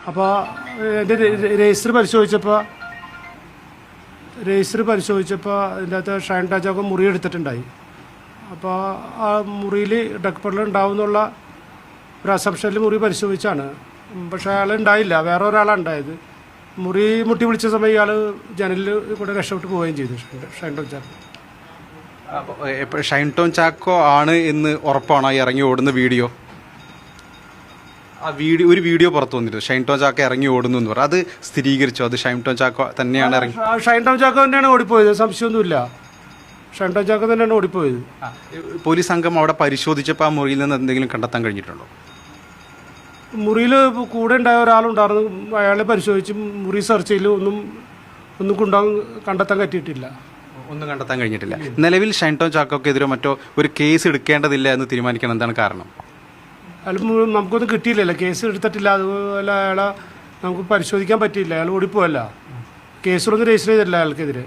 അപ്പോൾ എൻ്റെ രജിസ്റ്റർ പരിശോധിച്ചപ്പോൾ ഇതിൻ്റെ അകത്ത് ഷൈൻ ടോം മുറി എടുത്തിട്ടുണ്ടായി. അപ്പോൾ ആ മുറിയിൽ ഡ്രഗ് പെഡലർ ഉണ്ടാവും എന്നുള്ള ഒരു അസംഷനിൽ മുറി പരിശോധിച്ചാണ്. പക്ഷേ അയാൾ ഉണ്ടായില്ല, വേറെ ഒരാളാണ് ഉണ്ടായത്. മുറി മുട്ടി വിളിച്ച സമയം ഇയാൾ ജനലിൽ കൂടെ രക്ഷപ്പെട്ട് പോവുകയും ചെയ്തു. ഷൈൻ ടോം ചാക്കോ ഷൈൻ ടോം ചാക്കോ ആണ് എന്ന് ഉറപ്പാണോ ഇറങ്ങി ഓടുന്ന വീഡിയോ? ആ ഒരു വീഡിയോ പുറത്തു വന്നിട്ട് ഷൈൻ ടോം ചാക്കോ ഇറങ്ങി ഓടുന്നു എന്ന് പറഞ്ഞു. അത് സ്ഥിരീകരിച്ചോ? അത് ഷൈൻ ടോം ചാക്കോ തന്നെയാണ് ഇറങ്ങി? ഷൈൻ ടോം ചാക്കോ തന്നെയാണ് ഓടിപ്പോയത്, സംശയമൊന്നുമില്ല. ഷൈൻ ടോം ചാക്കോ തന്നെയാണ് ഓടിപ്പോയത്. പോലീസ് സംഘം അവിടെ പരിശോധിച്ചപ്പോൾ ആ മുറിയിൽ നിന്ന് എന്തെങ്കിലും കണ്ടെത്താൻ കഴിഞ്ഞിട്ടുണ്ടോ? മുറിയിൽ കൂടെ ഉണ്ടായ ഒരാളുണ്ടായിരുന്നു, അയാളെ പരിശോധിച്ച് മുറി സെർച്ച് ചെയ്യൽ ഒന്നും കണ്ടെത്താൻ പറ്റിയിട്ടില്ല. ഒന്നും കണ്ടെത്താൻ കഴിഞ്ഞിട്ടില്ല. നിലവിൽ ഷൈൻ ടോം ചാക്കോക്കെതിരെ മറ്റോ ഒരു കേസ് എടുക്കേണ്ടതില്ല എന്ന് തീരുമാനിക്കണം, എന്താണ് കാരണം? അയാൾ നമുക്കൊന്നും കിട്ടിയില്ലല്ലോ, കേസ് എടുത്തിട്ടില്ല. അതുപോലെ അയാളെ നമുക്ക് പരിശോധിക്കാൻ പറ്റിയില്ല, അയാൾ ഓടിപ്പോയല്ല. കേസുകളൊന്നും രജിസ്റ്റർ ചെയ്തിട്ടില്ല അയാൾക്കെതിരെ.